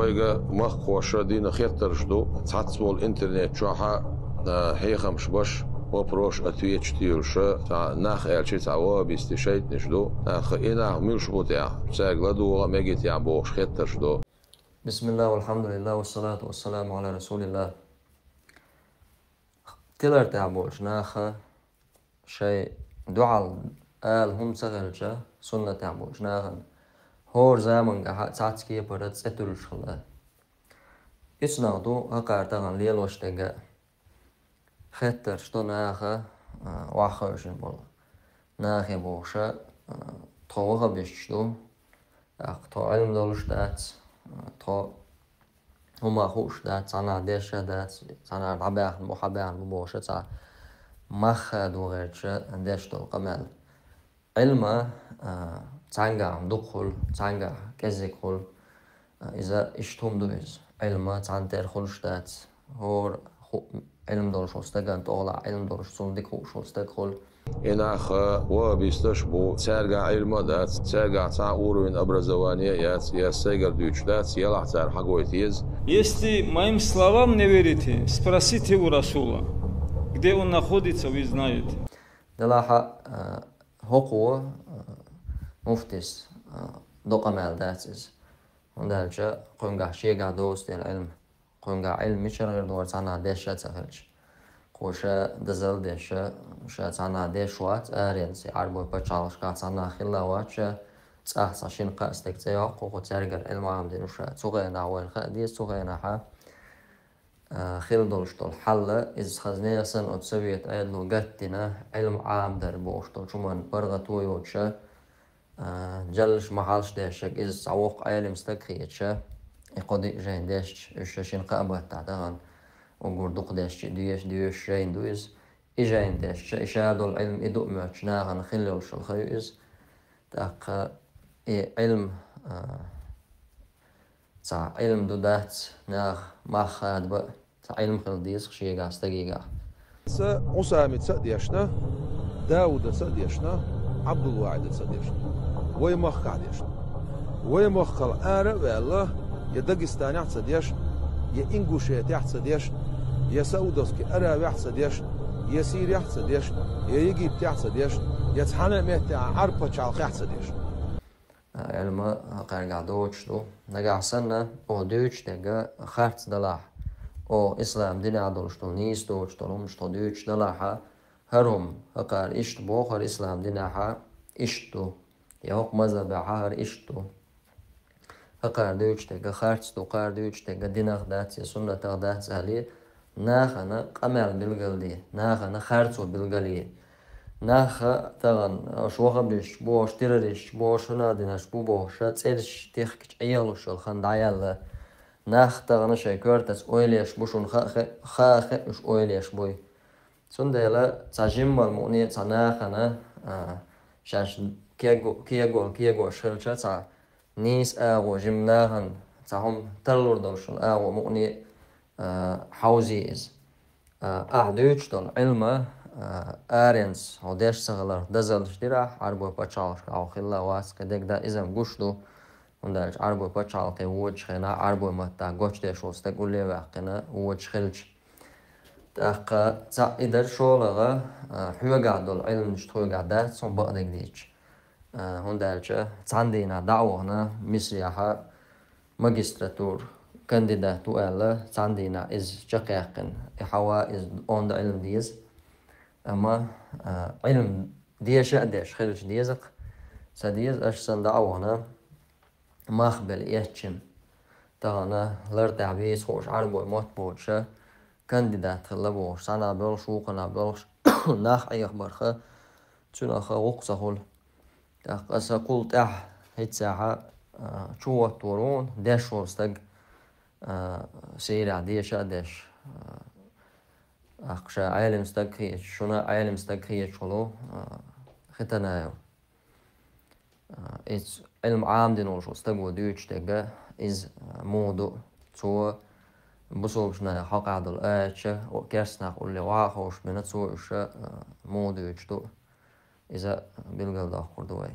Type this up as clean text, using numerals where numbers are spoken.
ويجا مخ خوشة دينا خيتر جدو تعتصبوا الانترنت شوحا هيخم شبش وبروش اتويتش تيولشا تاع ناخ الشي تاع وبيستشيت نجدو ناخ إنا ميل شبوت يا ساقلدو وميجيت يا بوش خيتر جدو. بسم الله والحمد لله والصلاة والسلام على رسول الله. تلر تعبوش ناخ شيء دعاء آل هم سغلجة سنة تعبوش ناخ هور زامن قاعد تعتكي برد ستلش خلا إسنادو هقار تغن ليل وشتغا خطر شتو ناخ واخرجن بول ناخ بوشا طوغا بيشتو تو علم دولش دات تو هما خوش دات صنع ديشة دات صنع رباح محباح بوشة تا مخ دوغيرشة ديش دول قمال علما تانجا دخل تانجا كزيكول إذا اشتهم دويز علما تانتر خلش دات هور علم دولش وستغان تغلا علم دولش صندق خوش وستغل إناخ وبيستشبو تارجع علم دات تارجع تاع уровень образования я сегер дюч дат يلا تار حقويتيز. Если моим словам не верите, спросите у Расула, где он находится, вы знаете. دلاحة هقوة مفتس دقمال داتس وندالجا قنقع شيقع دوست العلم قنقع علم مش غير دور تانا ديشة تغلج قوشا دزل ديشة شا تانا ديشوات آرينسي عربو بچالش قا تانا خلاوات شا تساح ساشين قاستك تيا قوقو تارجع العلم عامدين وشا تغينا وين خاديس تغينا حا خيل دولش دول حلة إذ خزنية سن أتسويت أيدلو قتنا علم عام در بوشتو شمان برغتو يوتشا جلش محالش ديشك إذ سعوق علم استكخيتشا يقضي جاين ديش إشاشين قابة تعتغن وقردوق ديش ديوش جاين دويز إجاين ديش إشادو العلم إدو معتشناغن خلوش الخيوز تاق علم تا علم دودات ناخ ماخاد بقى علم خلديس خشيقا استقيقا أسامة سأديشنا داود سأديشنا عبد الواحد سأديشنا ويمخ عديشنا ويمخ الآرة والله يدقستاني عصديش يا إنجوشيتي عصديش يا سعودسكي أراوي عصديش يا سيري عصديش يا يجيبتي عصديش يا تحنى مهتي عربة شالقي عصديش علم قرقع دوشتو نقع سنة أو دوش تقع خارت دلاح أو إسلام دين عدلشتو نيس دوشتو رمشتو دوش دلاحا هرم هقار إشت بوخر إسلام ديناحا إشتو يهوق مذهبها هر إشتو هقار دوش تقع خارتستو قار دوش تقع ديناخ دات يا سنة تغدات سهلي ناخنا قمال بالقلدي ناخنا خارتو بالقلي ناخ تغن شوخة بيش بوش تيرريش بوش ناديناش بوش تسيرش تيخكش عيالوش الخان دعيال ناخ تغن شاكورتس اويليش بوشون خاخ اش اويليش بوي سنديلا تاجيم المؤنية تناخنا شاش كيغو شلشة تا نيس اغو جمناهن تاهم تلور دولشون اغو مؤنية حوزيز اهدوش دول علمه آرينس أو ديش سغلر دزل شديرا عربو بچالش أو خلا واس كدك دا إزم قشتو وندارج عربو بچال كي ووج خينا عربو متا قوش ديش وستك قولي واقنا ووج خلج تاقا تا إدر شولغا حيو قعدو العلم نشتو قعدات سون بقدك ديش وندارج تاندينا دعوهنا مصريحا ماجستراتور كانديداتو ألا تاندينا إز جاقيقن إحوا إز أون دا علم ديز أما علم ديش أديش خلش ديزق سديز أشسن دعونا مخبل إيتشن تغنا لرتع بيس خوش عربو موت بوشة كانديدات خلبوش سانا بلش وقنا بلش ناخ أي أخبارخة تناخ وقصة خل تاقسا قلت هيت ساعة شوة تورون ديش وستق سيرع ديش أديش أخشى عالم استكخيت شنا عالم استكخيت شلو ختنايو إز علم عام دينوش استقو دوش تجا إز مودو تو بصوبشنا حق عدل آتشة وكرسنا قول لي واخوش بنتسوش مودو يجدو إذا بلغل داخل دوي